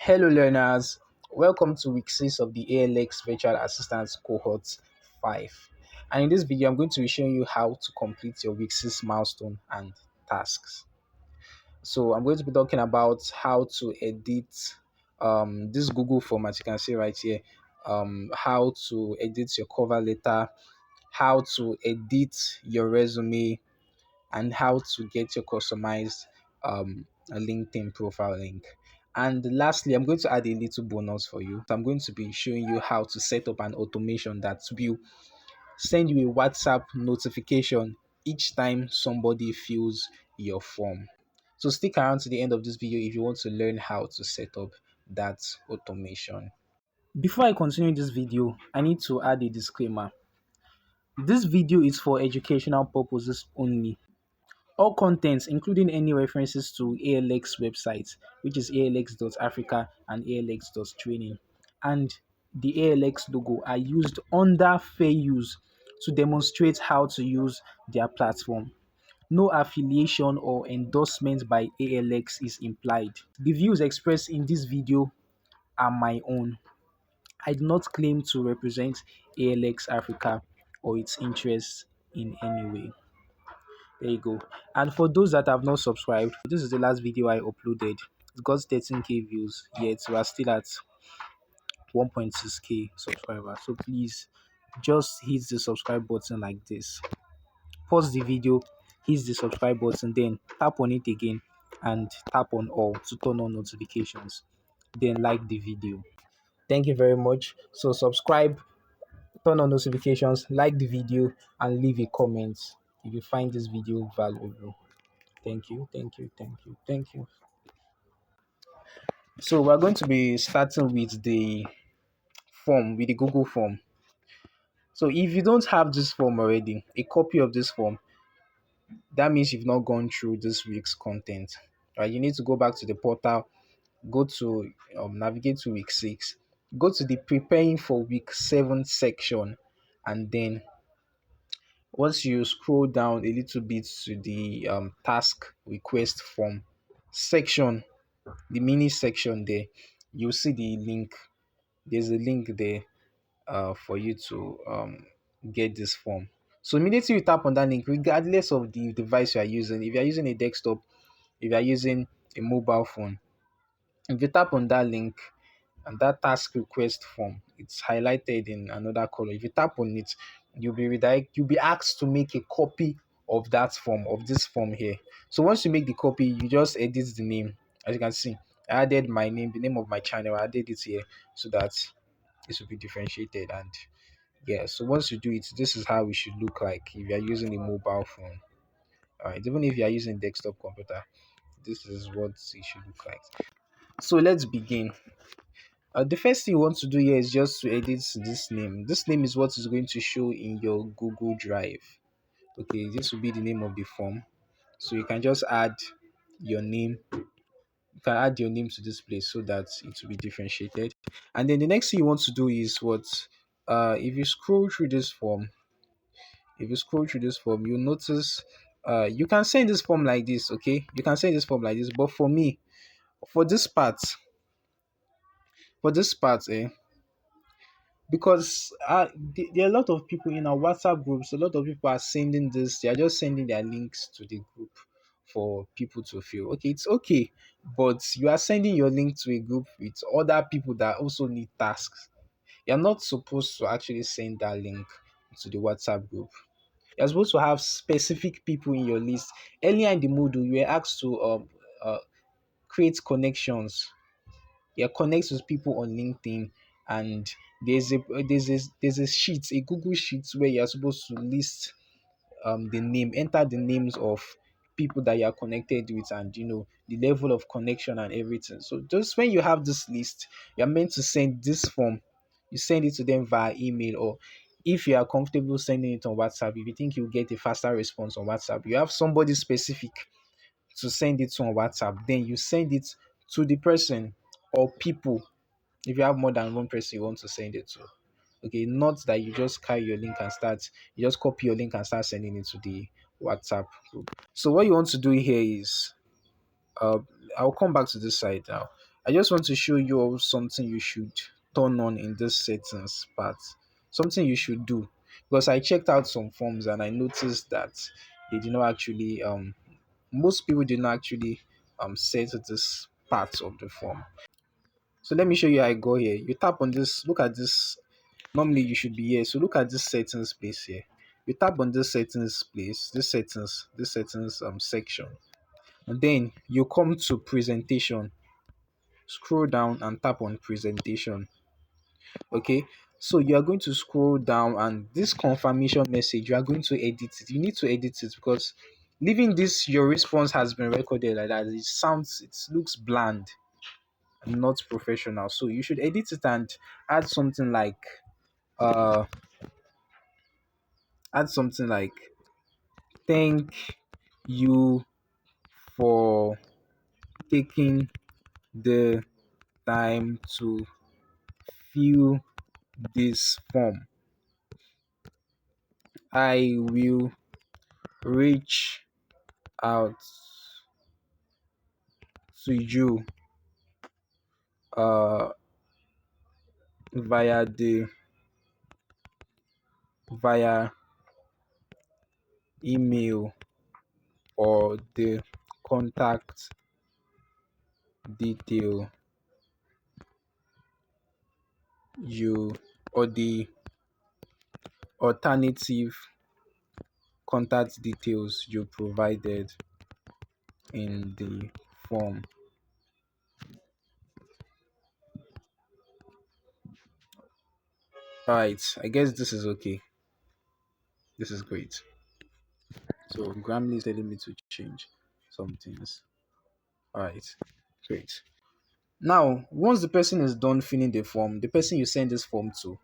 Hello learners, welcome to week 6 of the ALX Virtual Assistance Cohort 5. And in this video, I'm going to be showing you how to complete your week 6 milestone and tasks. So I'm going to be talking about how to edit this Google form, as you can see right here, how to edit your cover letter, how to edit your resume, and how to get your customized a LinkedIn profile link. And lastly, I'm going to add a little bonus for you. I'm going to be showing you how to set up an automation that will send you a WhatsApp notification each time somebody fills your form. So stick around to the end of this video if you want to learn how to set up that automation. Before I continue this video, I need to add a disclaimer. This video is for educational purposes only. All contents, including any references to ALX websites, which is ALX.Africa and ALX.Training, and the ALX logo are used under fair use to demonstrate how to use their platform. No affiliation or endorsement by ALX is implied. The views expressed in this video are my own. I do not claim to represent ALX Africa or its interests in any way. There you go. And for those that have not subscribed, this is the last video I uploaded. It got 13k views, yet we are still at 1.6k subscribers. So please just hit the subscribe button like this. Pause the video, hit the subscribe button, then tap on it again and tap on all to turn on notifications. Then like the video. Thank you very much. So subscribe, turn on notifications, like the video, and leave a comment if you find this video valuable. Thank you, thank you, thank you, thank you. So we're going to be starting with the form, with the Google form. So if you don't have this form already, a copy of this form, that means you've not gone through this week's content. Right? You need to go back to the portal, go to navigate to week 6, go to the preparing for week 7 section, and then once you scroll down a little bit to the task request form section, the mini section there, you'll see the link. There's a link there for you to get this form. So immediately you tap on that link, regardless of the device you are using, if you are using a desktop, if you are using a mobile phone, if you tap on that link and that task request form, it's highlighted in another color. If you tap on it, you'll be asked to make a copy of that form, of this form here. So once you make the copy, you just edit the name. As you can see, I added my name, the name of my channel, I added it here so that this will be differentiated. And yeah, so once you do it, this is how it should look like if you are using a mobile phone. All right, even if you are using a desktop computer, this is what it should look like. So let's begin. The first thing you want to do here is just to edit this name. This name is what is going to show in your Google Drive. Okay, this will be the name of the form. So you can just add your name. You can add your name to this place so that it will be differentiated. And then the next thing you want to do is what? If you scroll through this form, you'll notice you can send this form like this. Okay, you can send this form like this. But for me, for this part, because there are a lot of people in our WhatsApp groups, a lot of people are sending this, they are just sending their links to the group for people to fill. Okay, it's okay, but you are sending your link to a group with other people that also need tasks. You're not supposed to actually send that link to the WhatsApp group. You're supposed to have specific people in your list. Earlier in the module, you were asked to create connections. Connect with people on LinkedIn, and there's a sheet, a Google sheet where you're supposed to list enter the names of people that you are connected with, and the level of connection and everything. So just when you have this list, you're meant to send this form. You send it to them via email, or if you are comfortable sending it on WhatsApp, if you think you'll get a faster response on WhatsApp, you have somebody specific to send it to on WhatsApp, then you send it to the person or people. If you have more than one person you want to send it to, okay, not that you just carry your link and you just copy your link and start sending it to the WhatsApp group. So what you want to do here is I'll come back to this side now. I just want to show you something you should turn on in this settings part, something you should do, because I checked out some forms and I noticed that they did not actually most people did not actually set this part of the form. So let me show you how I go here. You tap on this, look at this. Normally you should be here. So look at this settings place here. You tap on this settings place, this settings section. And then you come to presentation. Scroll down and tap on presentation. Okay. So you are going to scroll down and this confirmation message, you are going to edit it. You need to edit it because leaving this your response has been recorded like that, it looks bland and not professional. So you should edit it and add something like uh add something like thank you for taking the time to fill this form. I will reach out to you uh via the via email or the contact detail you or the alternative contact details you provided in the form. Alright, I guess this is okay. This is great. So Grammarly is telling me to change some things. Alright, great. Now, once the person is done filling the form, the person you send this form to,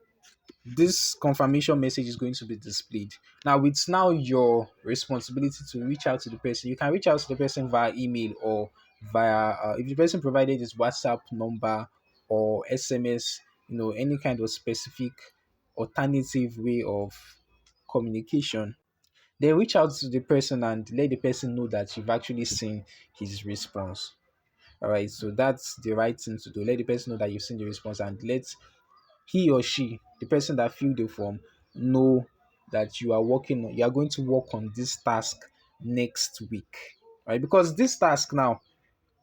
this confirmation message is going to be displayed. Now, it's now your responsibility to reach out to the person. You can reach out to the person via email or via, if the person provided his WhatsApp number or SMS, any kind of specific alternative way of communication. Then reach out to the person and let the person know that you've actually seen his response. All right, so that's the right thing to do. Let the person know that you've seen the response and let he or she, the person that filled the form, know that you are going to work on this task next week. Right? Because this task now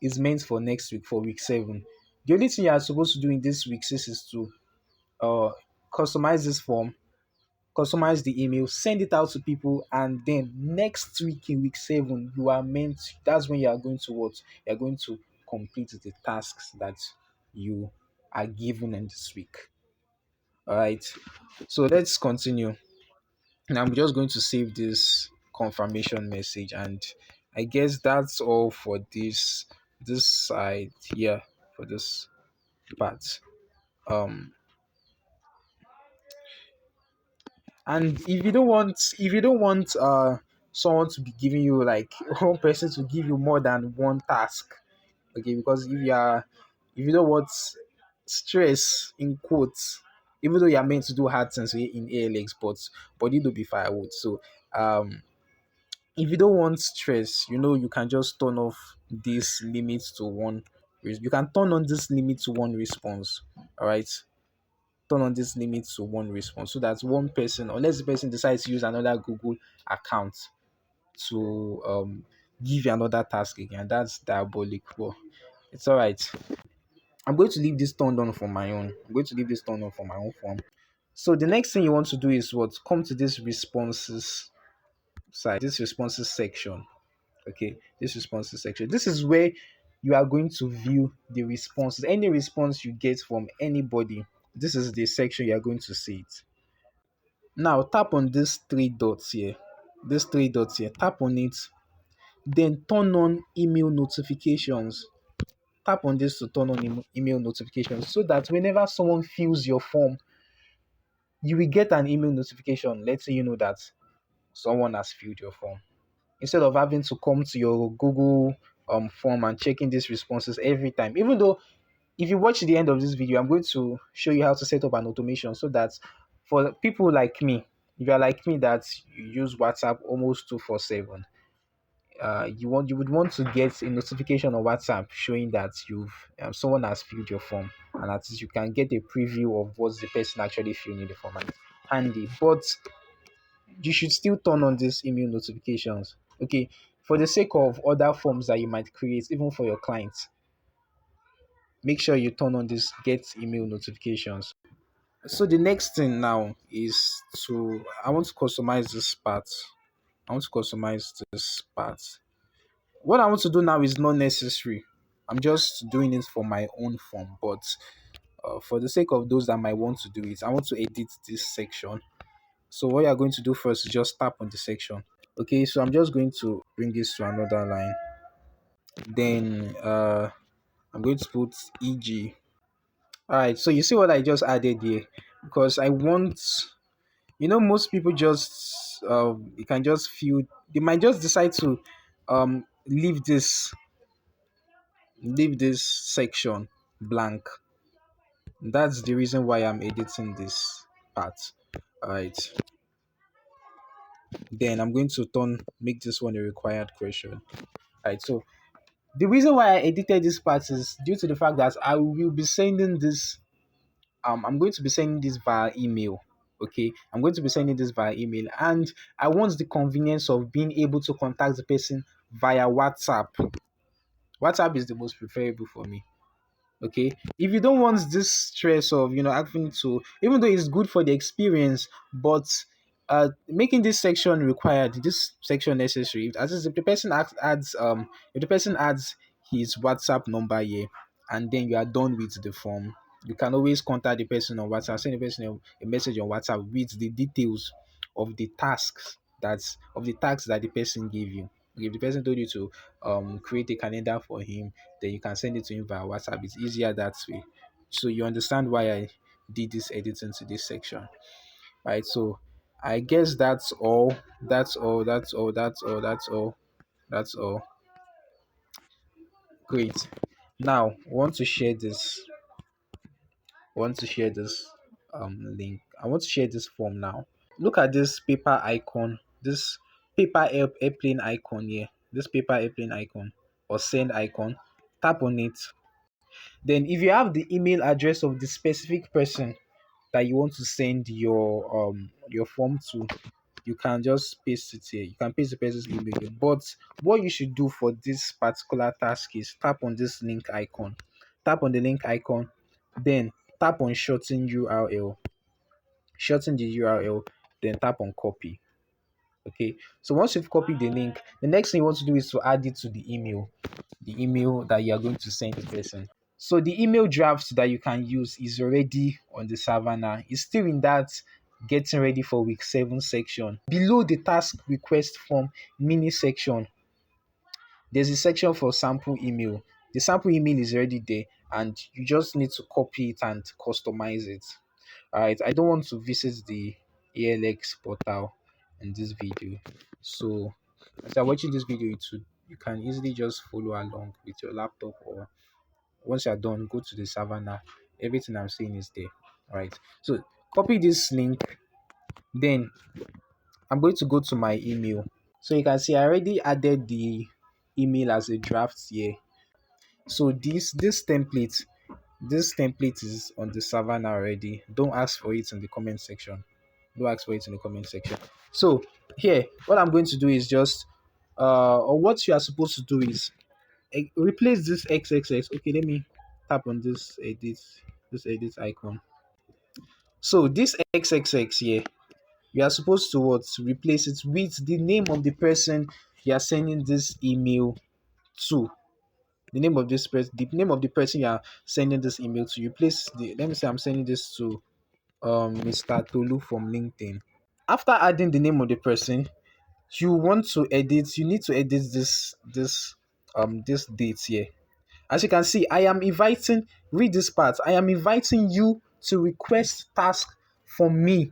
is meant for next week, for week 7. The only thing you are supposed to do in this week 6 is to uh customize this form, customize the email, send it out to people, and then next week in week 7, that's when you are going to what? You are going to complete the tasks that you are given in this week. All right. So let's continue. Now I'm just going to save this confirmation message, and I guess that's all for this side here for this part. Um and if you don't want someone to be giving you like one person to give you more than one task, okay, because if you don't want stress in quotes, even though you're meant to do hard things in ALX, but body do be firewood. So um if you don't want stress, you can just turn off this limit to one. You can turn on this limit to one response. All right, turn on this limit to one response so that one person, unless the person decides to use another Google account to give you another task again, that's diabolic. But it's all right. I'm going to leave this turned on for my own. I'm going to leave this turned on for my own form. So the next thing you want to do is what? Come to this responses side, this responses section. Okay, this responses section. This is where you are going to view the responses. Any response you get from anybody, this is the section you are going to see it. Now tap on these three dots here. These three dots here. Tap on it. Then turn on email notifications. Tap on this to turn on email notifications so that whenever someone fills your form, you will get an email notification letting you know that someone has filled your form. Instead of having to come to your Google form and checking these responses every time. Even though if you watch the end of this video, I'm going to show you how to set up an automation so that for people like me, if you are like me that you use WhatsApp almost 247, you would want to get a notification on WhatsApp showing that you've someone has filled your form, and at least you can get a preview of what's the person actually filling in the form. And handy, but you should still turn on these email notifications. Okay, for the sake of other forms that you might create, even for your clients, make sure you turn on this get email notifications. So the next thing now is I want to customize this part. I want to customize this part. What I want to do now is not necessary. I'm just doing it for my own form, but for the sake of those that might want to do it, I want to edit this section. So what you're going to do first is just tap on the section. Okay, so I'm just going to bring this to another line. Then I'm going to put EG. All right, so you see what I just added here, because I want, most people just you can just feel they might just decide to leave this section blank. That's the reason why I'm editing this part. All right, then I'm going to make this one a required question. All right, so the reason why I edited this part is due to the fact that I will be sending this. I'm going to be sending this via email. Okay, I'm going to be sending this via email, and I want the convenience of being able to contact the person via WhatsApp. WhatsApp is the most preferable for me. Okay, if you don't want this stress of having to, even though it's good for the experience, but making this section required, this section necessary, as if the person if the person adds his WhatsApp number here, and then you are done with the form, you can always contact the person on WhatsApp, send the person a message on WhatsApp with the details of the tasks that the person gave you. If the person told you to create a calendar for him, then you can send it to him via WhatsApp. It's easier that way. So you understand why I did this editing to this section, right? So I guess that's all. That's all. That's all. That's all. That's all. That's all. Great. Now, want to share this. Want to share this link. I want to share this form now. Look at this paper icon. This airplane icon here. This paper airplane icon or send icon. Tap on it. Then if you have the email address of the specific person that you want to send your form to, you can just paste it here. You can paste the person's email here. But what you should do for this particular task is tap on this link icon. Tap on the link icon, then tap on shorten URL. Shorten the URL, then tap on copy. Okay, so once you've copied the link, the next thing you want to do is to add it to the email that you are going to send the person. So the email draft that you can use is already on the server now. It's still in that getting ready for week 7 section. Below the task request form mini section, there's a section for sample email. The sample email is already there, and you just need to copy it and customize it. All right, I don't want to visit the ALX portal in this video. So as you're watching this video, you can easily just follow along with your laptop, or once you're done, go to the server now. Everything I'm saying is there. All right, so copy this link, then I'm going to go to my email. So you can see I already added the email as a draft here. So this template is on the server now already. Don't ask for it in the comment section. Don't ask for it in the comment section. So here, what I'm going to do is just or what you are supposed to do is replace this XXX. Okay, let me tap on this edit icon. So this XXX here, you are supposed to replace it with the name of the person you are sending this email to. The name of the person you are sending this email to. You place let me say I'm sending this to Mr. Tolu from LinkedIn. After adding the name of the person, you need to edit this date here. As you can see, read this part. I am inviting you to request task from me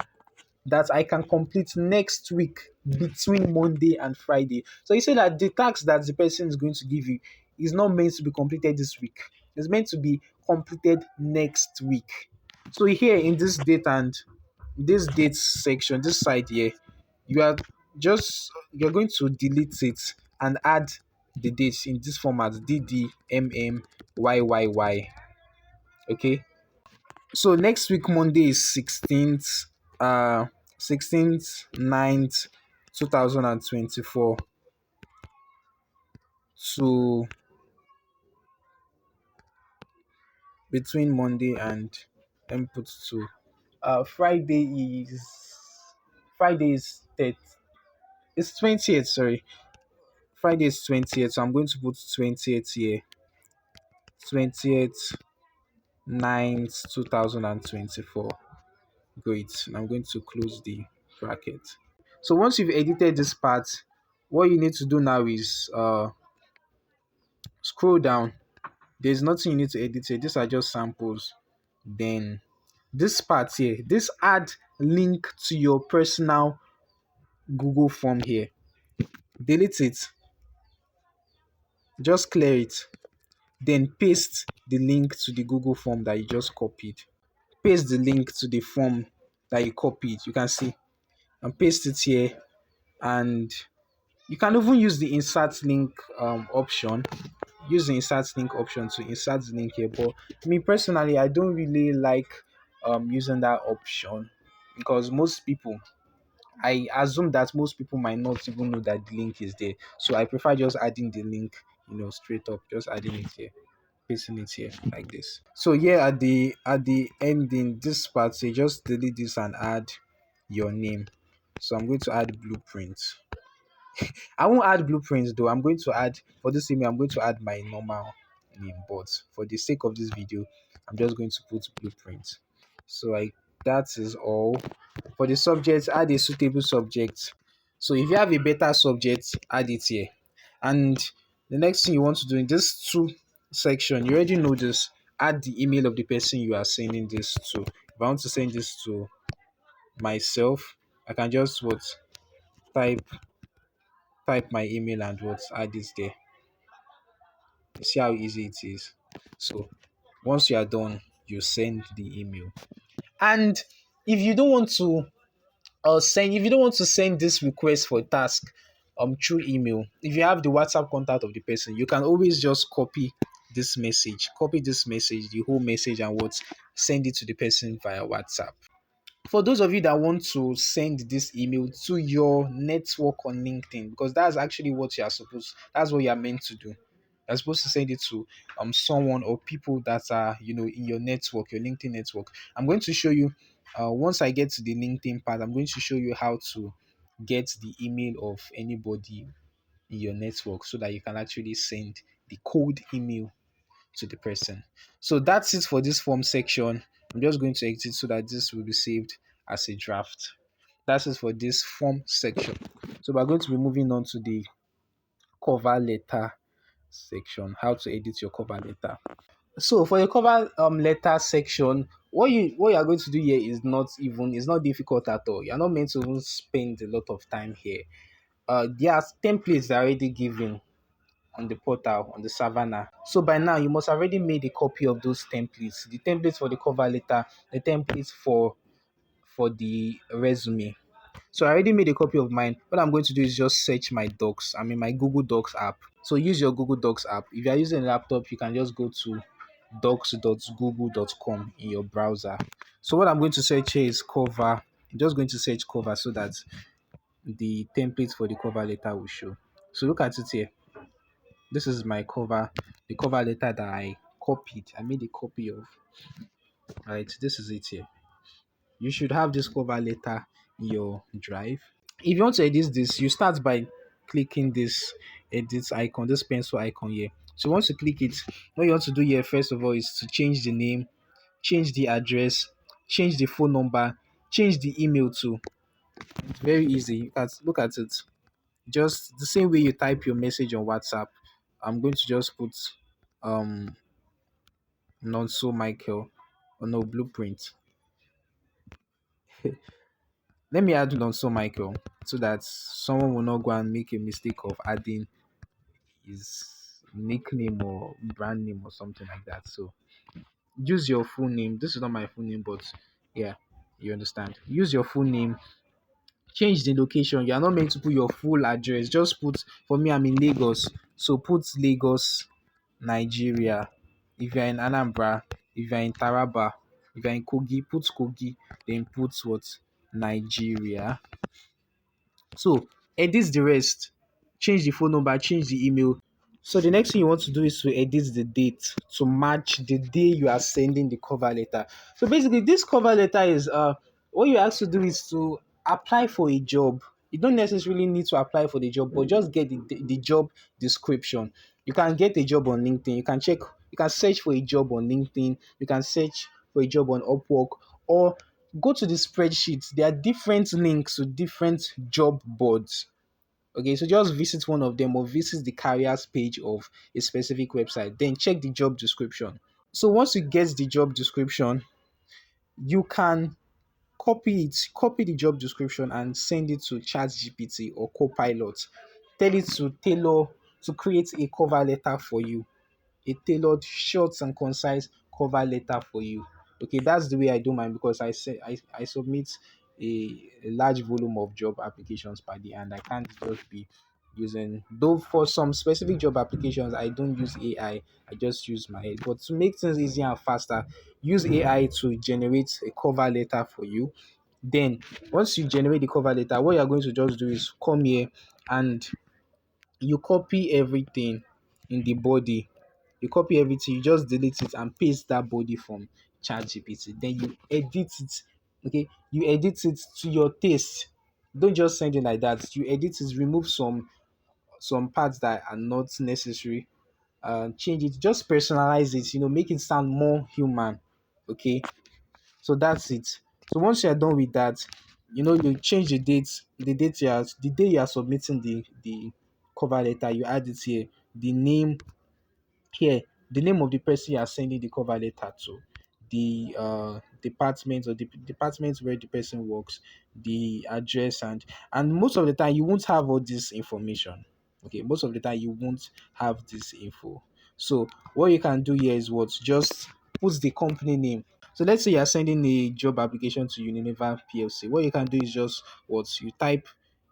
that I can complete next week between Monday and Friday. So you say that the task that the person is going to give you is not meant to be completed this week. It's meant to be completed next week. So here in this date section, this side here, you're going to delete it and add the dates in this format: DDMMYYY. Okay. So next week Monday is 16th 9th 2024 to between Monday and input to Friday is 30th. It's 20th, sorry. Friday is 20th, so I'm going to put 20th here. 20th 9th 2024. Great. And I'm going to close the bracket. So once you've edited this part, what you need to do now is scroll down. There's nothing you need to edit here. These are just samples. Then this part here, this add link to your personal Google form here. Delete it. Just clear it. Then paste the link to the Google form that you just copied. Paste the link to the form that you copied. You can see, and paste it here. And you can even use the insert link option. Use the insert link option to insert the link here. But me personally, I don't really like using that option, because I assume that most people might not even know that the link is there. So I prefer just adding the link, straight up, just adding it here, pasting it here like this. So here at the ending, this part, say just delete this and add your name. So I'm going to add blueprint. I won't add blueprints though. I'm going to add, for this email, I'm going to add my normal name, but for the sake of this video, I'm just going to put blueprint. So that is all. For the subject, add a suitable subject. So if you have a better subject, add it here. And the next thing you want to do in this to section, you already know this, add the email of the person you are sending this to. If I want to send this to myself, I can just type type my email and add it there. You see how easy it is. So once you are done, you send the email. And if you don't want to send this request for task through email, if you have the WhatsApp contact of the person, you can always just copy this message, the whole message, and send it to the person via WhatsApp. For those of you that want to send this email to your network on LinkedIn, because that's actually what that's what you are meant to do. You're supposed to send it to someone or people that are in your network, your LinkedIn network. I'm going to show you once I get to the LinkedIn part, I'm going to show you how to get the email of anybody in your network so that you can actually send the cold email to the person. So that's it for this form section. I'm just going to exit so that this will be saved as a draft. That's it for this form section. So we're going to be moving on to the cover letter section. How to edit your cover letter. So for your cover letter section, what you are going to do here is it's not difficult at all. You're not meant to even spend a lot of time here. There are templates that are already given on the portal, on the Savannah. So by now you must have already made a copy of those templates. The templates for the cover letter, the templates for the resume. So I already made a copy of mine. What I'm going to do is just search my docs. I'm in my Google Docs app. So use your Google Docs app. If you are using a laptop, you can just go to docs.google.com in your browser. So what I'm going to search here is cover. I'm just going to search cover so that the template for the cover letter will show. So look at it here. This is my cover, the cover letter that I copied. I made a copy of. Right, this is it here. You should have this cover letter in your drive. If you want to edit this, you start by clicking this edit icon, this pencil icon here. So once you click it, what you want to do here first of all is to change the name, change the address, change the phone number, change the email too. It's very easy. Look at it. Just the same way you type your message on WhatsApp. I'm going to just put um Nonso Michael or no blueprint. Let me add Nonso Michael so that someone will not go and make a mistake of adding his nickname or brand name or something like that. So use your full name. This is not my full name, but yeah, you understand. Use your full name, change the location. You are not meant to put your full address. Just put, for me, I'm in Lagos, so put Lagos, Nigeria. If you are in Anambra, if you are in Taraba, if you are in Kogi, put Kogi, then put what? Nigeria. So edit the rest, change the phone number, change the email. So the next thing you want to do is to edit the date to match the day you are sending the cover letter. So basically, this cover letter is what you have to do is to apply for a job. You don't necessarily need to apply for the job, but just get the job description. You can get a job on LinkedIn. You can search for a job on LinkedIn. You can search for a job on Upwork, or go to the spreadsheet. There are different links to different job boards. Okay, so just visit one of them or visit the careers page of a specific website. Then check the job description. So once you get the job description, you can copy the job description and send it to ChatGPT or Copilot. Tell it to create a cover letter for you, a tailored, short and concise cover letter for you. Okay, that's the way I do mine, because I submit a large volume of job applications per day, and I can't just be using, though for some specific job applications I don't use AI, I just use my head. But to make things easier and faster, use AI to generate a cover letter for you. Then once you generate the cover letter, what you're going to just do is come here and you copy everything in the body. You copy everything, you just delete it and paste that body from ChatGPT. Then you edit it. Okay, you edit it to your taste. Don't just send it like that. You edit it, remove some parts that are not necessary. Change it, just personalize it. Make it sound more human. Okay, so that's it. So once you are done with that, you change the day you are submitting the cover letter. You add it here, the name here, the name of the person you are sending the cover letter to, the department or the department where the person works, the address, and most of the time you won't have all this information. Okay, most of the time you won't have this info. So what you can do here is what, just put the company name. So let's say you are sending a job application to Unilever PLC. What you can do is just what, you type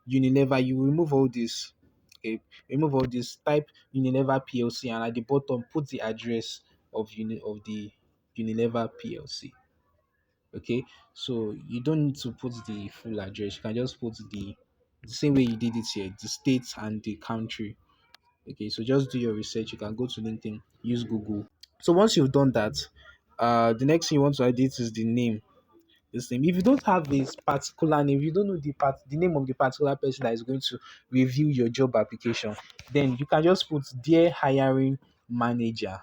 Unilever, you remove all this. Okay, remove all this, type Unilever PLC, and at the bottom put the address of the Unilever PLC. Okay, so you don't need to put the full address. You can just put the same way you did it here, the state and the country. Okay, so just do your research. You can go to LinkedIn, use Google. So once you've done that, the next thing you want to edit is the name. This name. If you don't have this particular name, you don't know the name of the particular person that is going to review your job application, then you can just put dear hiring manager.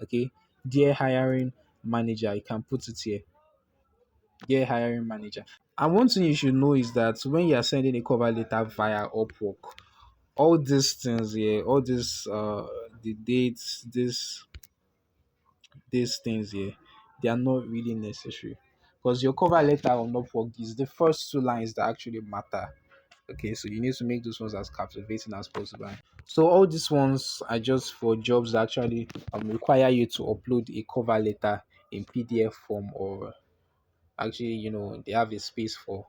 Okay, dear hiring manager. You can put it here, dear hiring manager. And one thing you should know is that when you are sending a cover letter via Upwork, all these things here, all this the dates, these things here, they are not really necessary, because your cover letter on Upwork is the first two lines that actually matter. Okay, so you need to make those ones as captivating as possible. So all these ones are just for jobs that actually require you to upload a cover letter in PDF form, or actually, they have a space for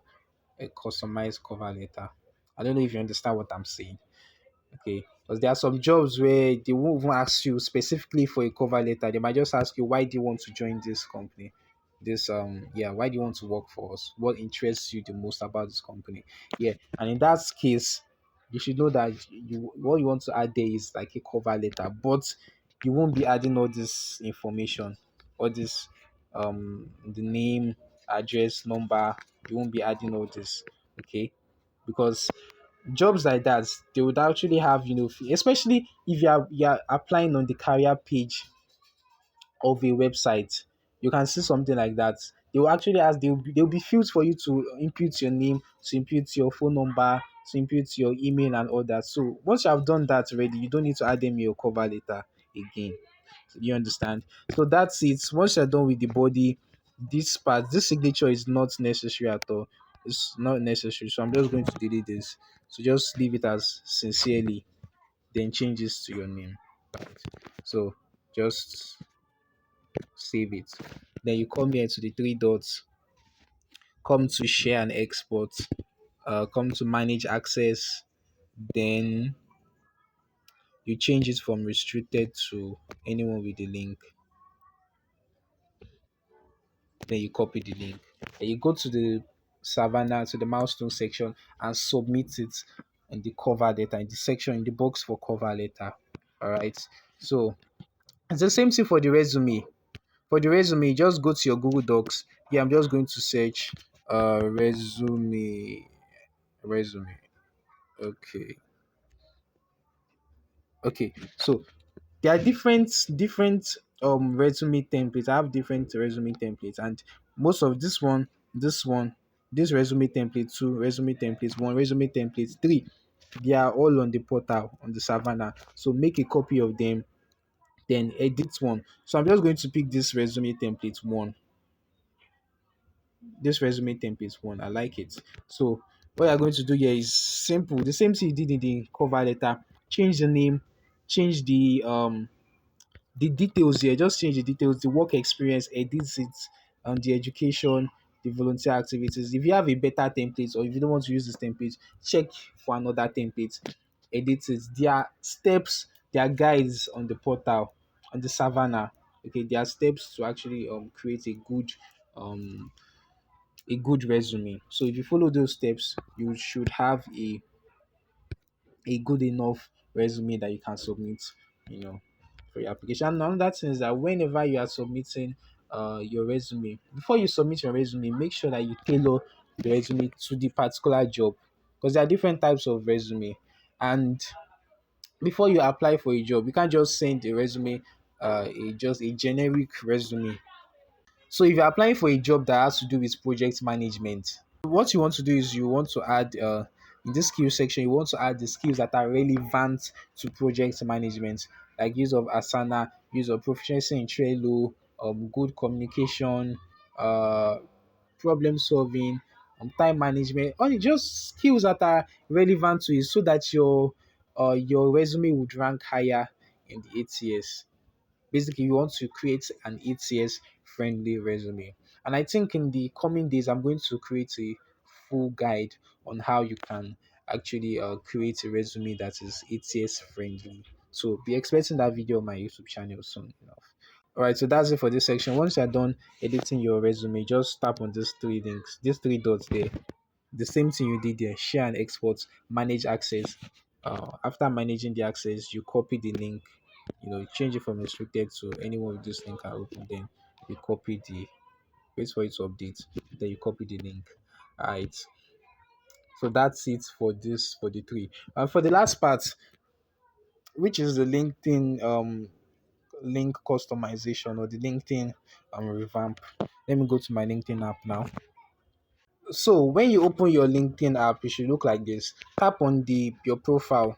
a customized cover letter. I don't know if you understand what I'm saying. Okay, because there are some jobs where they won't even ask you specifically for a cover letter. They might just ask you, why do you want to join this company? Why do you want to work for us? What interests you the most about this company? Yeah, and in that case, you should know that what you want to add there is like a cover letter, but you won't be adding all this information, all this the name, address, number. You won't be adding all this. Okay, because jobs like that, they would actually have, especially if you are applying on the career page of a website, you can see something like that. They will actually ask, there will be fields for you to input your name, to input your phone number, to input your email and all that. So once you have done that already, you don't need to add them in your cover letter again. So you understand? So that's it. Once you're done with the body, this signature is not necessary at all. It's not necessary. So I'm just going to delete this. So just leave it as sincerely, then change this to your name. Right. So just save it. Then you come here to the three dots, come to share and export. come to manage access, then you change it from restricted to anyone with the link, then you copy the link, and you go to the Savannah, to the milestone section, and submit it in the cover letter, in the section, in the box for cover letter. All right. So it's the same thing for the resume. For the resume, just go to your Google Docs. Yeah, I'm just going to search resume. Okay. Okay. So there are different resume templates. I have different resume templates, and most of this resume template two, resume templates one, resume templates three, they are all on the portal on the Savannah. So make a copy of them, then edit one. So I'm just going to pick this resume template one. This resume template one, I like it. So what you're going to do here is simple, the same thing you did in the cover letter. Change the name, change the details here, just change the details, the work experience, edit it, the education, the volunteer activities. If you have a better template, or if you don't want to use this template, check for another template, edit it. There are steps, there are guides on the portal, on the Savannah. Okay, there are steps to actually create um a good resume. So if you follow those steps, you should have a good enough resume that you can submit, you know, for your application. And another thing is that whenever you are submitting your resume, before you submit your resume, make sure that you tailor the resume to the particular job, because there are different types of resume. And before you apply for a job, you can't just send a resume, just a generic resume. So if you're applying for a job that has to do with project management, what you want to do is you want to add in this skill section, you want to add the skills that are relevant to project management, like use of Asana, use of proficiency in Trello, good communication, uh, problem solving, time management, only just skills that are relevant to it, so that your resume would rank higher in the ATS. Basically, you want to create an ATS friendly resume. And I think in the coming days, I'm going to create a full guide on how you can actually create a resume that is ATS friendly. So be expecting that video on my YouTube channel soon enough. All right, so that's it for this section. Once you're done editing your resume, just tap on these three links, these three dots there. The same thing you did there, share and export, manage access. After managing the access, you copy the link, change it from restricted to anyone with this link are open. Then you copy the wait for it to update. Then you copy the link. Alright. So that's it for this for the three. And for the last part, which is the LinkedIn link customization or the LinkedIn revamp. Let me go to my LinkedIn app now. So when you open your LinkedIn app, it should look like this. Tap on your profile.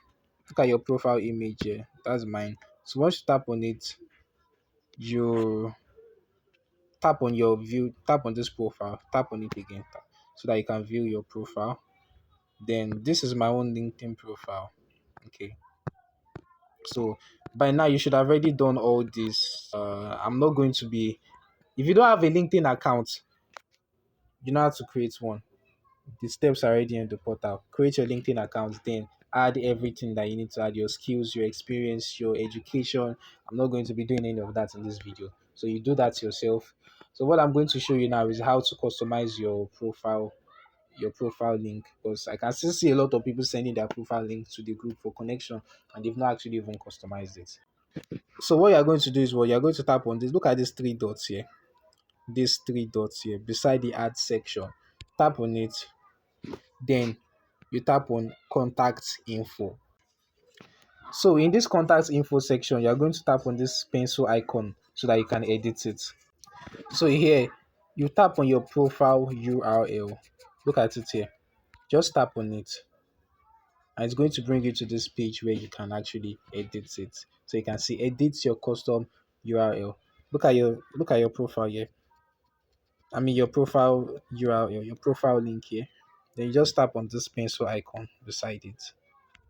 Look at your profile image here. That's mine. So once you tap on it, you tap on this profile, tap on it again, so that you can view your profile. Then this is my own LinkedIn profile. Okay. So by now you should have already done all this. I'm not going to be if you don't have a LinkedIn account, you know how to create one. The steps are already in the portal. Create your LinkedIn account, then add everything that you need to add, your skills, your experience, your education. I'm not going to be doing any of that in this video. So you do that yourself. So what I'm going to show you now is how to customize your profile link, because I can still see a lot of people sending their profile link to the group for connection, and they've not actually even customized it. So what you're going to do is you're going to tap on this. Look at these three dots here. These three dots here beside the add section. Tap on it. Then you tap on contact info. So in this contact info section, you're going to tap on this pencil icon so that you can edit it. So here, you tap on your profile URL. Look at it here. Just tap on it, and it's going to bring you to this page where you can actually edit it. So you can see edit your custom URL. Look at your profile here. I mean your profile URL, your profile link here. Then you just tap on this pencil icon beside it.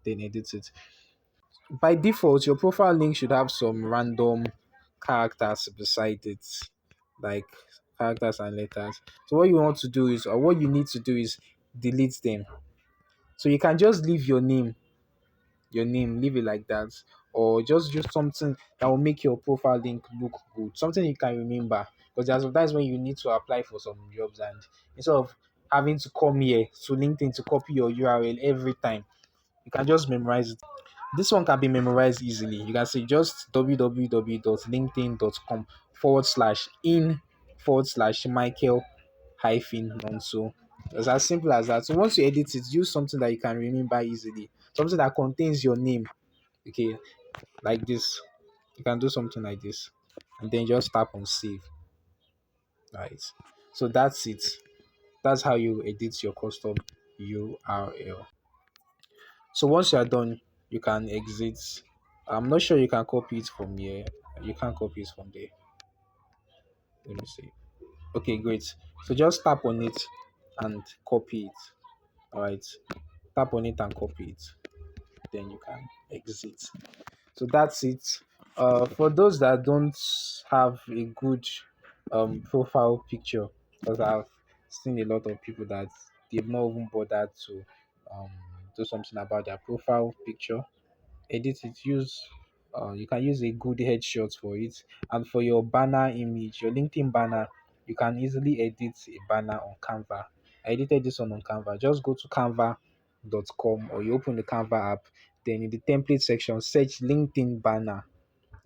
Then edit it. By default, your profile link should have some random characters beside it, like characters and letters. So what you want to do is, or what you need to do is delete them. So you can just leave your name, leave it like that, or just use something that will make your profile link look good, something you can remember. Because that's when you need to apply for some jobs, and instead of having to come here to LinkedIn to copy your URL every time, you can just memorize it. This one can be memorized easily. You can say just www.linkedin.com /in Michael hyphen Nonso. It's as simple as that. So once you edit it, use something that you can remember easily, something that contains your name. Okay, like this. You can do something like this, and then just tap on save. Right. So that's it. That's how you edit your custom URL. So once you are done, you can exit. I'm not sure you can copy it from here. You can't copy it from there. Let me see. Okay, great. So just tap on it and copy it. All right. Tap on it and copy it. Then you can exit. So that's it. For those that don't have a good profile picture, because I've seen a lot of people that they've not even bothered to um, do something about their profile picture. Edit it. You can use a good headshot for it, and for your banner image, your LinkedIn banner, you can easily edit a banner on Canva. I edited this one on Canva. Just go to canva.com, or you open the Canva app, then in the template section search LinkedIn banner.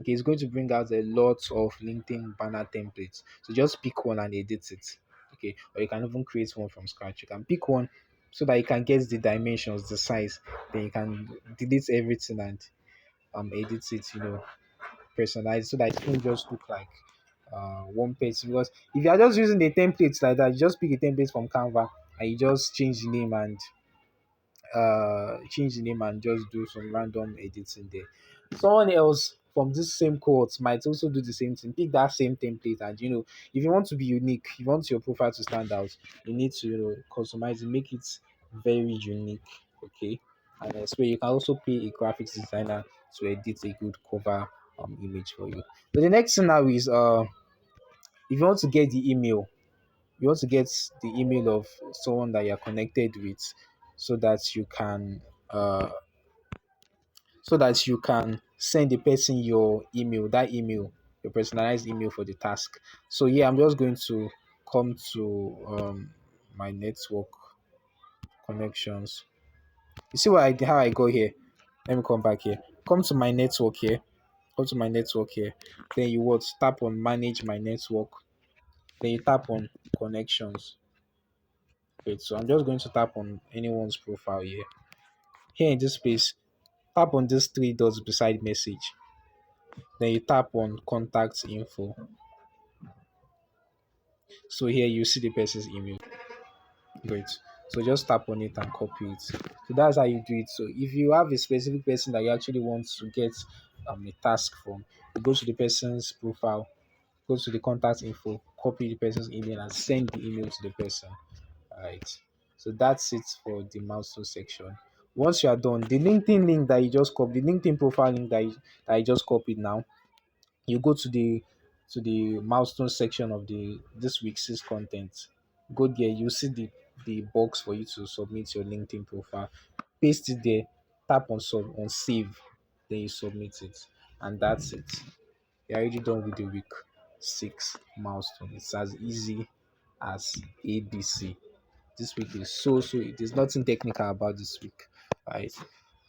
Okay, it's going to bring out a lot of LinkedIn banner templates. So just pick one and edit it. Okay, or you can even create one from scratch. You can pick one so that you can get the dimensions, the size. Then you can delete everything and edit it, personalize, so that it won't just look like one person. Because if you are just using the templates like that, you just pick a template from Canva and you just change the name and just do some random editing there. Someone else from this same cohort might also do the same thing. Pick that same template, and if you want to be unique, you want your profile to stand out, you need to customize it, make it very unique. Okay, and that's where you can also pay a graphics designer to edit a good cover image for you. So the next thing now is if you want to get the email, you want to get the email of someone that you're connected with, so that you can uh send the person your email, that email, your personalized email for the task. So yeah, I'm just going to come to my network connections. You see how I go here? Let me come back here. Come to my network here. Come to my network here. Then you what? Tap on manage my network. Then you tap on connections. Wait, so I'm just going to tap on anyone's profile here. Here in this space, tap on these three dots beside message. Then you tap on contact info. So here you see the person's email. Great. So just tap on it and copy it. So that's how you do it. So if you have a specific person that you actually want to get a task from, you go to the person's profile, go to the contact info, copy the person's email, and send the email to the person. Alright. So that's it for the milestone section. Once you are done, the LinkedIn link that you just copied, the LinkedIn profile link that I just copied now, you go to the milestone section of the this week's content. Go there, you see the box for you to submit your LinkedIn profile. Paste it there, tap on save, then you submit it, and that's it. You're already done with the week 6 milestone. It's as easy as ABC. This week is there's nothing technical about this week. Right.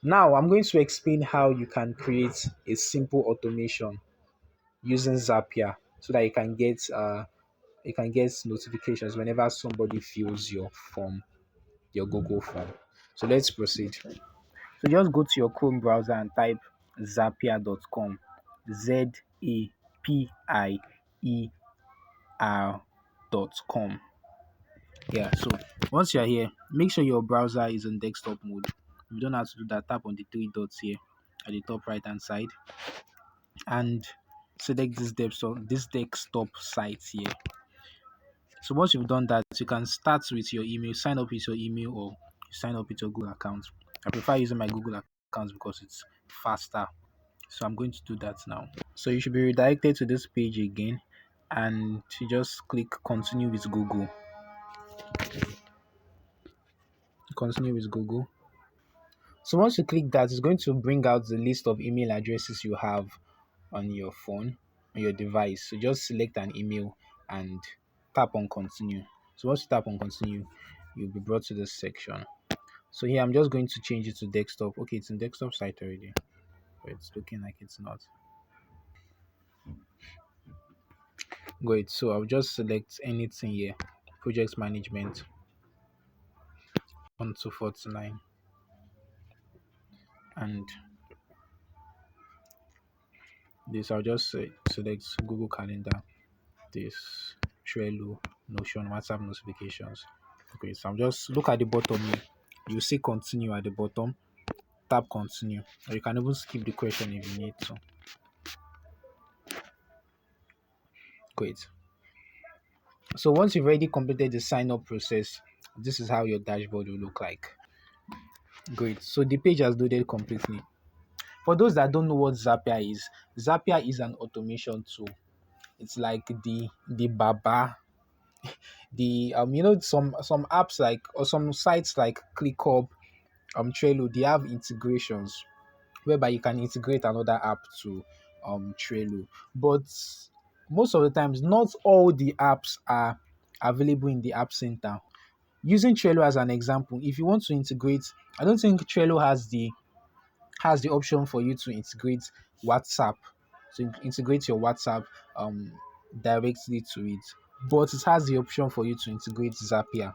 Now I'm going to explain how you can create a simple automation using Zapier, so that you can get notifications whenever somebody fills your form, your Google form. So let's proceed. So just go to your Chrome browser and type zapier.com. Zapier.com. Yeah, so once you're here, make sure your browser is on desktop mode. If you don't have to do that, tap on the three dots here at the top right hand side and select this desktop site here. So once you've done that, you can start with your email, sign up with your email, or sign up with your Google account. I prefer using my Google account because it's faster. So I'm going to do that now. So you should be redirected to this page again, and you just click continue with Google. Continue with Google. So once you click that, it's going to bring out the list of email addresses you have on your phone, on your device. So just select an email and tap on continue. So once you tap on continue, you'll be brought to this section. So here I'm just going to change it to desktop. Okay, it's in desktop site already, but it's looking like it's not. Great. So I'll just select anything here. Project management 1249, and this I'll just select Google Calendar, this Trello, Notion, WhatsApp notifications. Okay, so I'm just look at the bottom here. You see continue at the bottom. Tap continue, or you can even skip the question if you need to. Great. So once you've already completed the sign up process, this is how your dashboard will look like. Great. So the page has loaded completely. For those that don't know what Zapier is an automation tool. It's like the Baba, the some apps like, or some sites like ClickUp, Trello, they have integrations whereby you can integrate another app to Trello. But most of the times, not all the apps are available in the App Center. Using Trello as an example, if you want to integrate, I don't think Trello has the option for you to integrate WhatsApp, to integrate your WhatsApp um directly to it, but it has the option for you to integrate Zapier.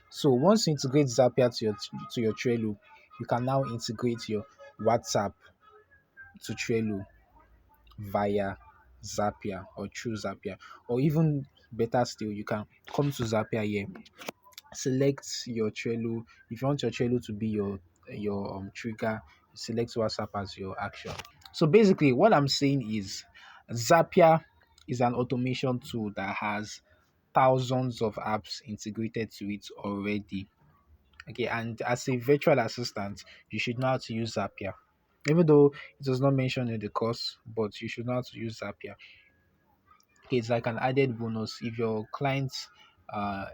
So once you integrate Zapier to your Trello, you can now integrate your WhatsApp to Trello via Zapier or through Zapier, or even better still, you can come to Zapier here, select your Trello. If you want your Trello to be your trigger, select WhatsApp as your action. So basically, what I'm saying is Zapier is an automation tool that has thousands of apps integrated to it already. Okay, and as a virtual assistant, you should know how to use Zapier. Even though it was not mentioned in the course, but you should know how to use Zapier. Okay, it's like an added bonus if your clients uh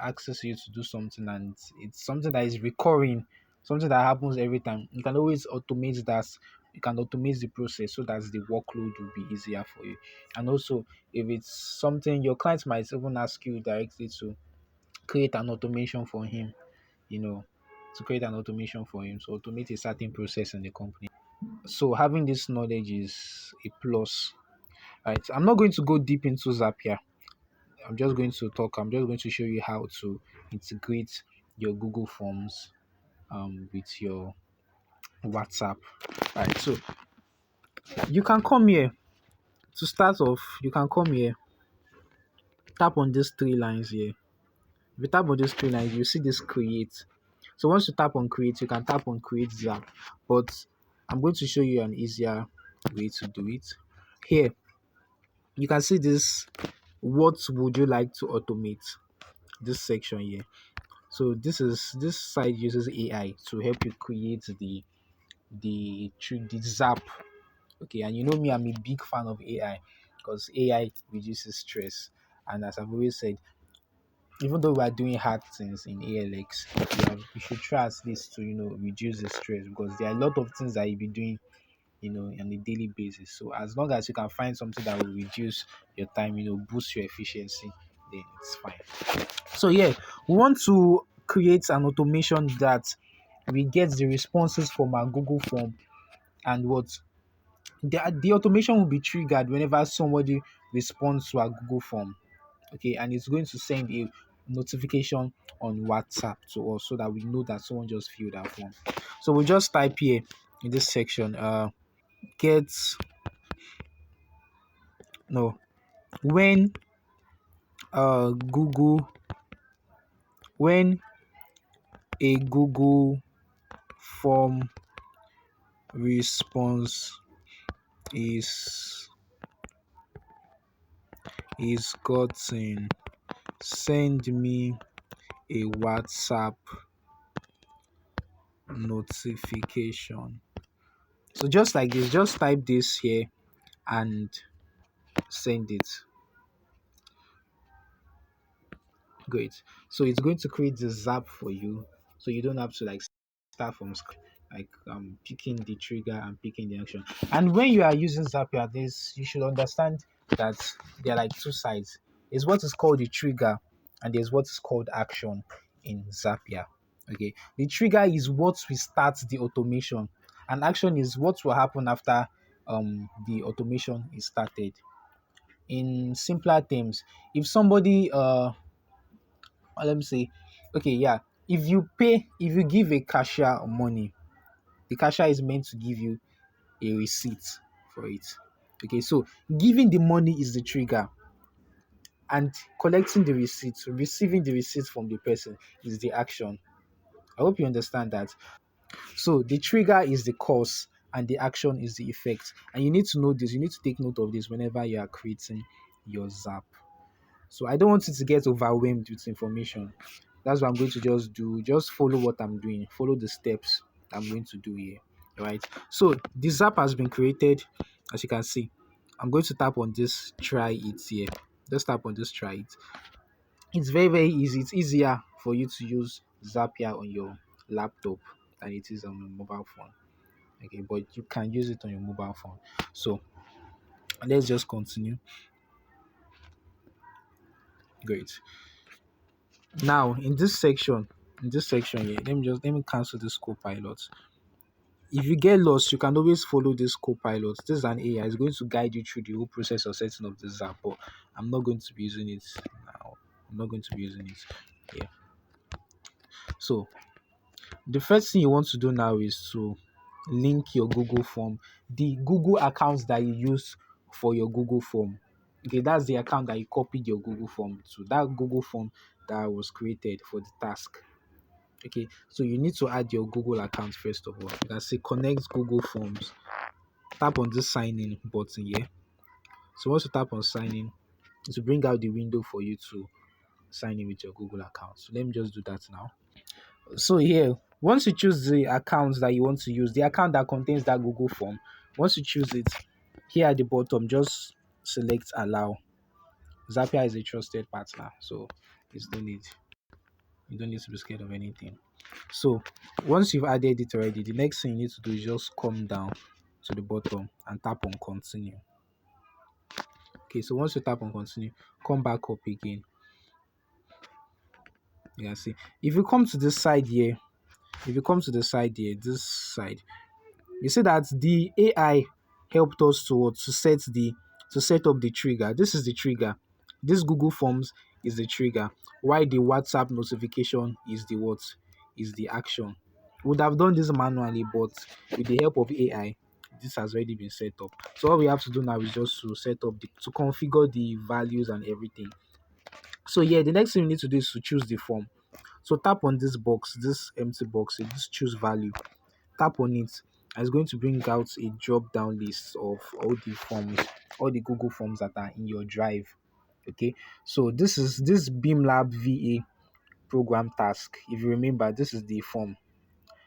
asks you to do something and it's something that is recurring, something that happens every time. You can always automate that. You can automate the process so that the workload will be easier for you. And also, if it's something your clients might even ask you directly to create an automation for him, you know, to create an automation for him, so automate a certain process in the company. So having this knowledge is a plus. Right. I'm not going to go deep into Zapier. I'm just going to show you how to integrate your Google Forms with your WhatsApp. Right. So you can come here to start off. You can come here, tap on these three lines here. If you tap on these three lines, you see this create. So once you tap on create, you can tap on create Zap. But I'm going to show you an easier way to do it. Here, you can see this. What would you like to automate? This section here. So this site uses AI to help you create the Zap. Okay, and you know me, I'm a big fan of AI because AI reduces stress. And as I've always said, even though we are doing hard things in ALX, we should try at least to reduce the stress, because there are a lot of things that you'll be doing on a daily basis. So as long as you can find something that will reduce your time, boost your efficiency, then it's fine. So yeah, we want to create an automation that we get the responses from our Google form, and what the automation will be triggered whenever somebody responds to our Google form. Okay, and it's going to send a notification on WhatsApp to us so that we know that someone just filled that form. So we just type here in this section, get no when Google when a Google form response is gotten, send me a WhatsApp notification. So just like this, just type this here and send it. Great. So it's going to create the Zap for you, so you don't have to like start from scratch, like picking the trigger and picking the action. And when you are using Zapier, this you should understand that there are like two sides. Is what is called the trigger, and there's what is called action in Zapier. Okay, the trigger is what will start the automation, and action is what will happen after the automation is started. In simpler terms, if somebody let me say, okay, yeah, if you give a cashier money, the cashier is meant to give you a receipt for it. Okay, so giving the money is the trigger, and collecting the receipt, receiving the receipt from the person is the action. I hope you understand that. So the trigger is the cause and the action is the effect. And you need to know this, you need to take note of this whenever you are creating your Zap. So I don't want you to get overwhelmed with information. That's what I'm going to just do. Just follow what I'm doing. Follow the steps I'm going to do here. All right. So this app has been created, as you can see. I'm going to tap on this try it here. Just tap on this try it. It's very, very easy. It's easier for you to use Zapier on your laptop than it is on your mobile phone. Okay, but you can use it on your mobile phone. So let's just continue. Great. Now in this section here, let me cancel this copilot. If you get lost, you can always follow this copilot. This is an AI. It's going to guide you through the whole process of setting up this app. But I'm not going to be using it now. I'm not going to be using it. Yeah. So the first thing you want to do now is to link your Google form, the Google accounts that you use for your Google form. Okay, that's the account that you copied your Google form to. That Google form that was created for the task. Okay, so you need to add your Google account first of all. You can say connect Google Forms. Tap on this sign in button here. So once you tap on sign in, it will bring out the window for you to sign in with your Google account. So let me just do that now. So here, once you choose the account that you want to use, the account that contains that Google form, once you choose it, here at the bottom, just select allow. Zapier is a trusted partner, so it's no need. You don't need to be scared of anything. So once you've added it already, the next thing you need to do is just come down to the bottom and tap on continue. Okay, so once you tap on continue, come back up again. You can see if you come to this side here, this side, you see that the AI helped us to set up the trigger. This is the trigger. This Google Forms is the trigger. Why the WhatsApp notification is the what? Is the action. We would have done this manually, but with the help of AI, this has already been set up. So all we have to do now is just to to configure the values and everything. So yeah, the next thing you need to do is to choose the form. So tap on this box, this empty box, so just choose value. Tap on it, and it's going to bring out a drop down list of all the forms, all the Google forms that are in your drive. Okay, so this is this BeamLab VA program task. If you remember, this is the form.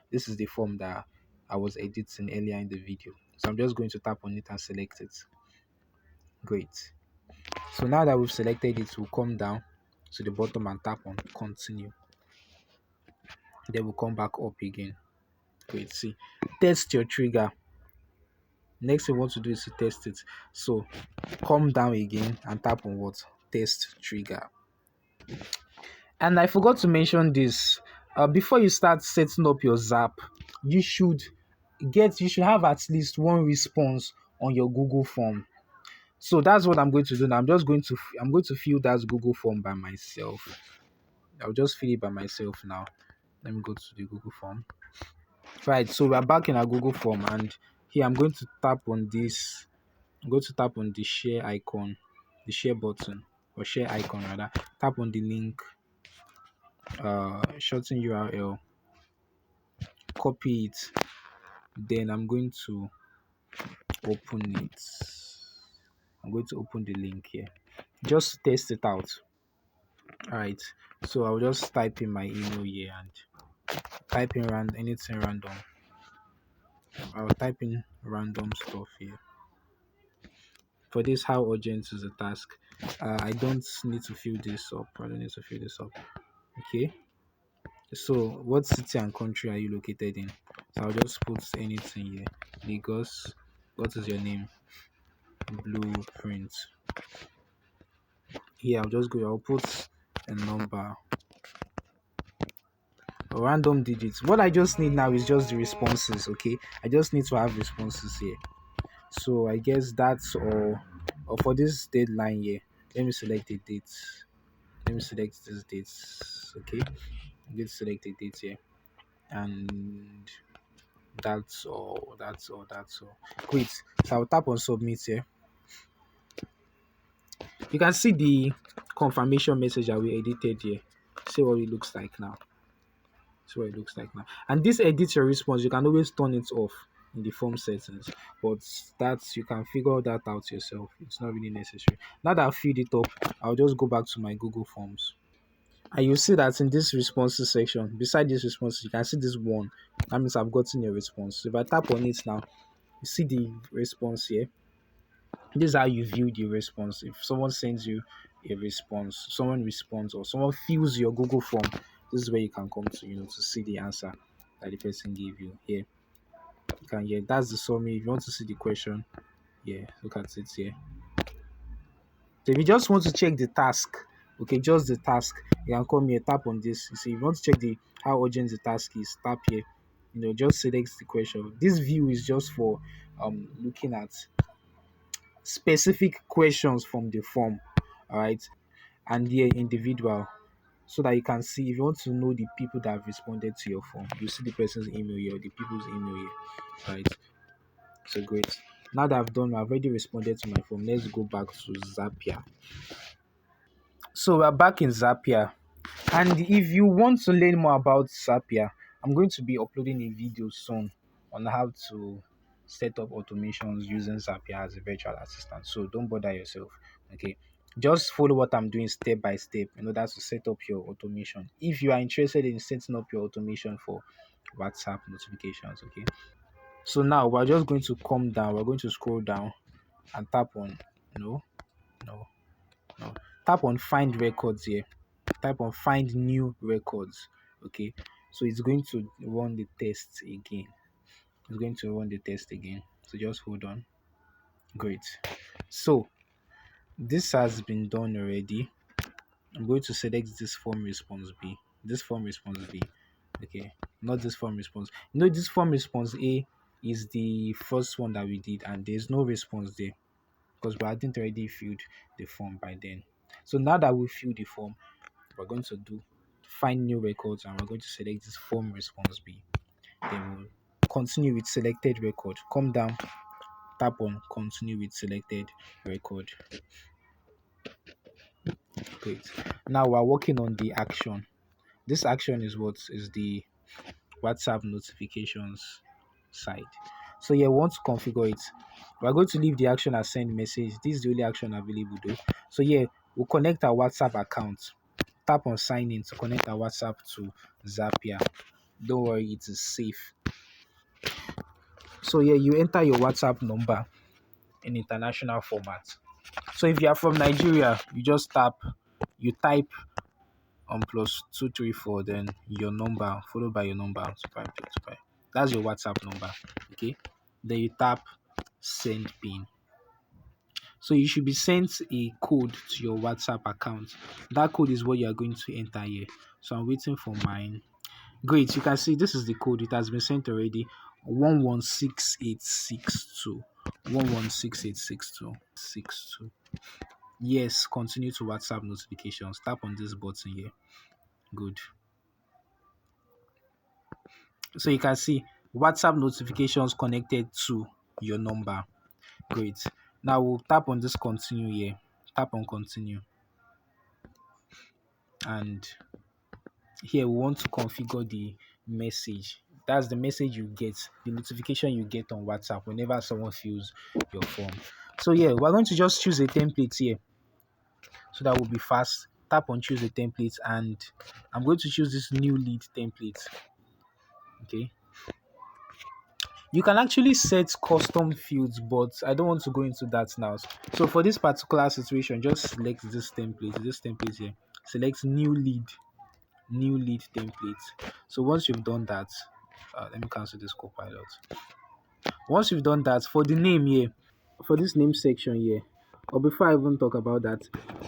This is the form that I was editing earlier in the video. So I'm just going to tap on it and select it. Great. So now that we've selected it, we'll come down to the bottom and tap on continue. Then we'll come back up again. Great. See, test your trigger. Next thing we want to do is to test it. So come down again and tap on what? Test trigger. And I forgot to mention this. Before you start setting up your Zap, you should have at least one response on your Google form. So that's what I'm going to do now. I'm going to fill that Google form by myself. I'll just fill it by myself now. Let me go to the Google form. Right, so we're back in our Google form, and here I'm going to tap on this. I'm going to tap on the share icon, the share button, or share icon rather. Tap on the link, shorten URL, copy it. Then I'm going to open it. I'm going to open the link here. Just test it out. Alright, so I'll just type in my email here and type in anything random. I'll type in random stuff here. For this, how urgent is the task? I don't need to fill this up. Okay. So what city and country are you located in? So I'll just put anything here. Lagos. What is your name? Blueprint. Here I'll just go. I'll put a number. Random digits. What I just need now is just the responses. Okay, I just need to have responses here. So I guess that's all. Or for this deadline here, let me select the dates. Let me select these dates. Okay, I'm going to select the date here, and that's all. That's all. That's all. Great. So I'll tap on submit here. You can see the confirmation message that we edited here. See what it looks like now. See what it looks like now. And this edit your response, you can always turn it off in the form settings, but that's, you can figure that out yourself. It's not really necessary. Now that I've filled it up, I'll just go back to my Google Forms. And you see that in this responses section, beside this response, you can see this one. That means I've gotten a response. So if I tap on it now, you see the response here. This is how you view the response. If someone sends you a response, someone responds, or someone fills your Google form, this is where you can come to, to see the answer that the person gave you. Here, you can, yeah, that's the summary. If you want to see the question, yeah, look at it here. So if you just want to check the task, okay, just the task, you can come here, tap on this. You see, if you want to check the how urgent the task is, tap here. Just select the question. This view is just for looking at specific questions from the form, all right, and here individual, so that you can see, if you want to know the people that have responded to your form, you see the person's email here, or the people's email here, right? So great. Now that I've already responded to my form, let's go back to Zapier. So we're back in Zapier, and if you want to learn more about Zapier, I'm going to be uploading a video soon on how to set up automations using Zapier as a virtual assistant. So don't bother yourself. Okay. Just follow what I'm doing step by step in order to set up your automation. If you are interested in setting up your automation for WhatsApp notifications, okay. So now we're just going to come down, we're going to scroll down and tap on no, no, no. Tap on find records here. Type on find new records. Okay. So it's going to run the test again. It's going to run the test again. So just hold on. Great. So this has been done already. I'm going to select this form response B. This form response B. Okay. Not this form response. This form response A is the first one that we did, and there's no response there because we hadn't already filled the form by then. So now that we filled the form, we're going to do find new records, and we're going to select this form response B. Then we'll continue with selected record. Come down, tap on continue with selected record. Great. Now we're working on the action. This action is what is the WhatsApp notifications side. So yeah, we want to configure it. We're going to leave the action as send message. This is the only action available though. So yeah, we'll connect our WhatsApp account. Tap on sign in to connect our WhatsApp to Zapier. Don't worry, it is safe. So yeah, you enter your WhatsApp number in international format. So if you are from Nigeria, you type +234, then your number followed by your number 2525. That's your WhatsApp number. Okay. Then you tap send pin. So you should be sent a code to your WhatsApp account. That code is what you are going to enter here. So I'm waiting for mine. Great, you can see this is the code. It has been sent already. 116862. 116862. Yes, continue to WhatsApp notifications. Tap on this button here. Good. So you can see WhatsApp notifications connected to your number. Great. Now we'll tap on this continue here. Tap on continue. And here we want to configure the message. That's the message you get, the notification you get on WhatsApp whenever someone fills your form. So yeah, we're going to just choose a template here so that will be fast. Tap on choose a template, and I'm going to choose this new lead template. Okay. You can actually set custom fields, but I don't want to go into that now. So for this particular situation, just select this template here. Select new lead. new lead template. So once you've done that, let me cancel this copilot. Once you've done that, for the name here, for this name section here, or before I even talk about that,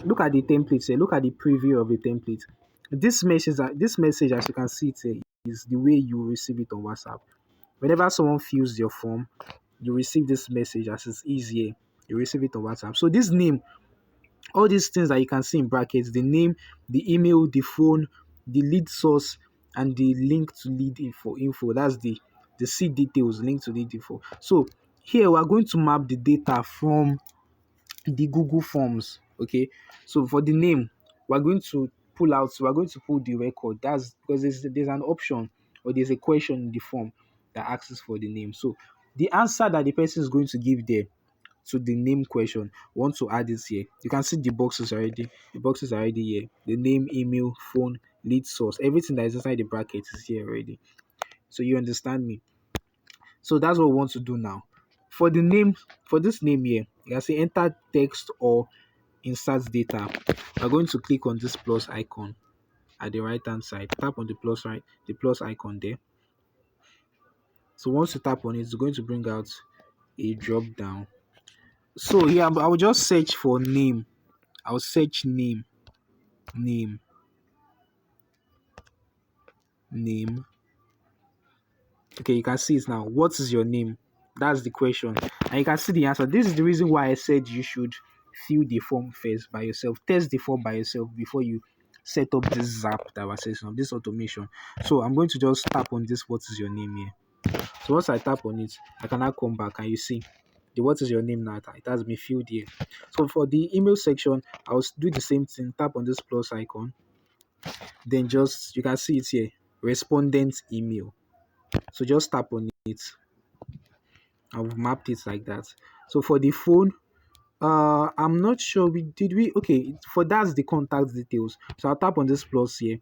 look at the template here, look at the preview of the template. This message, as you can see it here, is the way you receive it on WhatsApp. Whenever someone fills your form, you receive this message as it's easier. You receive it on WhatsApp. So this name, all these things that you can see in brackets, the name, the email, the phone, the lead source, and the link to lead info. That's the seed details, link to lead info. So here we are going to map the data from the Google Forms. Okay. So for the name, we're going to pull the record. That's because there's an option, or there's a question in the form that asks for the name. So the answer that the person is going to give there to the name question, want to add this here. You can see the boxes already. The boxes are already here. The name, email, phone, lead source, everything that is inside the bracket is here already. So you understand me? So that's what we want to do now. For the name, for this name here, you can say enter text or insert data. We're going to click on this plus icon at the right hand side. Tap on the plus icon there. So once you tap on it, it's going to bring out a drop down. So here I will just search for name. I'll search name. Okay, you can see it now. What is your name? That's the question. And you can see the answer. This is the reason why I said you should fill the form first by yourself. Test the form by yourself before you set up this zap that was saying, this automation. So I'm going to just tap on this what is your name here. So once I tap on it, I can now come back and you see the what is your name now. It has been filled here. So for the email section, I'll do the same thing. Tap on this plus icon. Then just you can see it here. Respondent email. So just tap on it. I've mapped it like that. So for the phone, I'm not sure okay, for that's the contact details. So I'll tap on this plus here,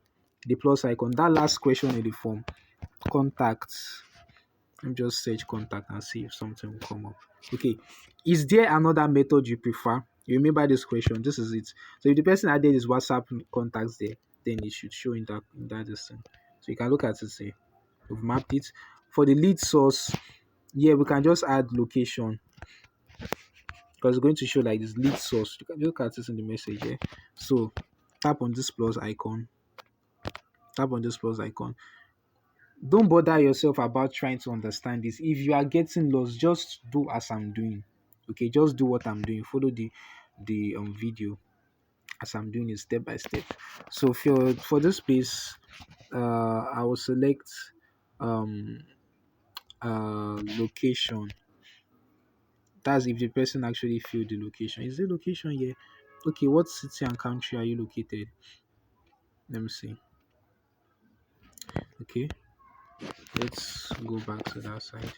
the plus icon. That last question in the form, contacts. Let me just search contact and see if something will come up. Okay, is there another method you prefer? You remember this question? This is it. So if the person added his WhatsApp contacts there, then it should show in that distance. So you can look at it. Say we've mapped it. For the lead source, yeah, we can just add location because it's going to show like this lead source. You can look at this in the message here. So tap on this plus icon. Tap on this plus icon. Don't bother yourself about trying to understand this. If you are getting lost, just do as I'm doing. Okay, just do what I'm doing. Follow the video as I'm doing it step by step. So for this space, I will select location. That's if the person actually filled the location. Is the location here? Okay, what city and country are you located? Let me see. Okay, let's go back to that side.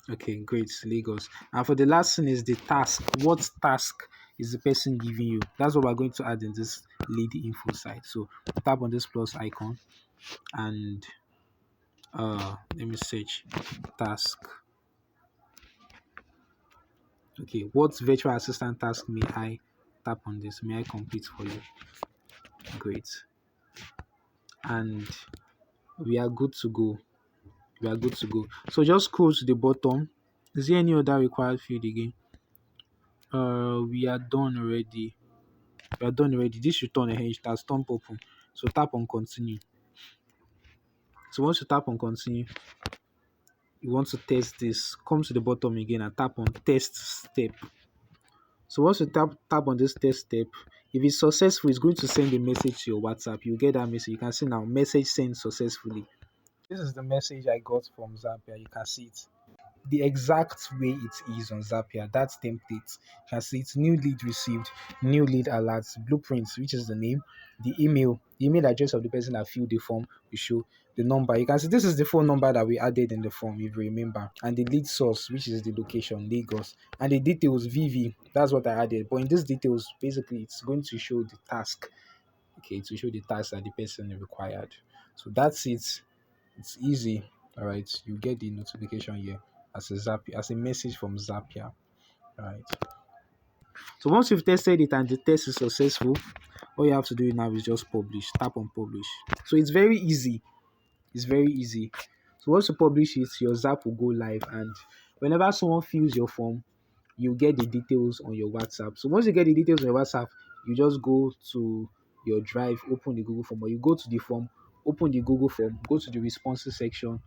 Okay, great, Lagos. And for the last thing is the task. What task is the person giving you? That's what we're going to add in this lead info side. So tap on this plus icon and let me search task. Okay, what virtual assistant task may I tap on this? May I complete for you? Great. And we are good to go. So just scroll to the bottom. Is there any other required field again? We are done already. This should turn ahead. It has turned open. So tap on continue. So once you tap on continue, you want to test this. Come to the bottom again and tap on test step. So once you tap on this test step, if it's successful, it's going to send a message to your WhatsApp. You get that message. You can see now message sent successfully. This is the message I got from Zapier. You can see it the exact way it is on Zapier. That template. You can see it's new lead received, new lead alerts, blueprints, which is the name, the email address of the person that filled the form will show the number. You can see this is the phone number that we added in the form, if you remember, and the lead source, which is the location, Lagos, and the details, VV. That's what I added. But in these details, basically, it's going to show the task. Okay, to show the task that the person required. So that's it. It's easy. All right, you get the notification here as a message from Zapier. All right. So once you've tested it and the test is successful, all you have to do now is just publish. Tap on publish. So it's very easy. It's very easy. So once you publish it, your Zap will go live, and whenever someone fills your form, you get the details on your WhatsApp. So once you get the details on your WhatsApp, you just go to your drive, open the Google form, or you go to the form, open the Google form, go to the responses section,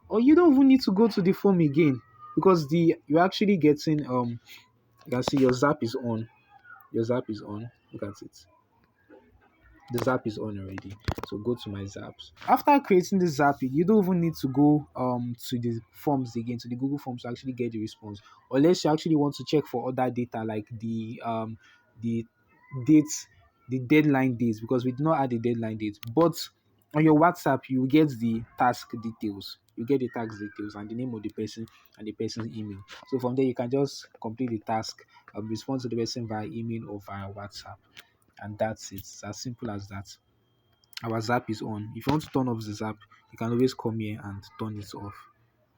or you don't even need to go to the form again, because you're actually getting you can see your Zap is on. Your Zap is on. Look at it. The Zap is on already. So go to my Zaps. After creating the Zap, you don't even need to go to the forms again, to the Google Forms, to actually get the response. Unless you actually want to check for other data like the dates, the deadline dates, because we do not add the deadline dates. But on your WhatsApp, you will get the task details. You get the task details and the name of the person and the person's email. So from there, you can just complete the task, respond to the person via email or via WhatsApp, and that's it. It's as simple as that. Our Zap is on. If you want to turn off the Zap, you can always come here and turn it off.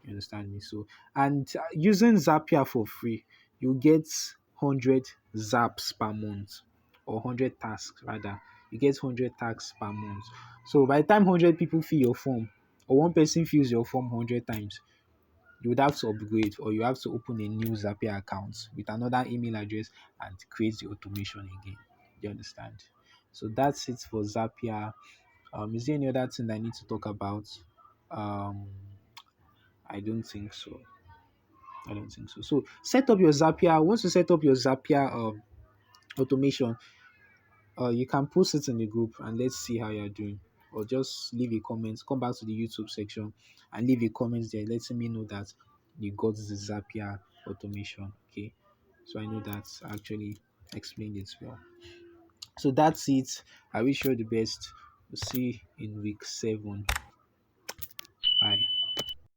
You understand me? So, and using Zapier for free, you get 100 Zaps per month, or 100 tasks rather. You get 100 tasks per month. So by the time 100 people fill your form, or one person fills your form 100 times, you would have to upgrade, or you have to open a new Zapier account with another email address and create the automation again. You understand? So that's it for Zapier. Is there any other thing I need to talk about? Um, I don't think so. I don't think so. So set up your Zapier. Once you set up your Zapier automation, you can post it in the group and let's see how you're doing. Or just leave a comment. Come back to the YouTube section and leave a comment there, letting me know that you got the Zapier automation. Okay. So I know that I actually explained it well. So that's it. I wish you all the best. We'll see in week 7. Bye.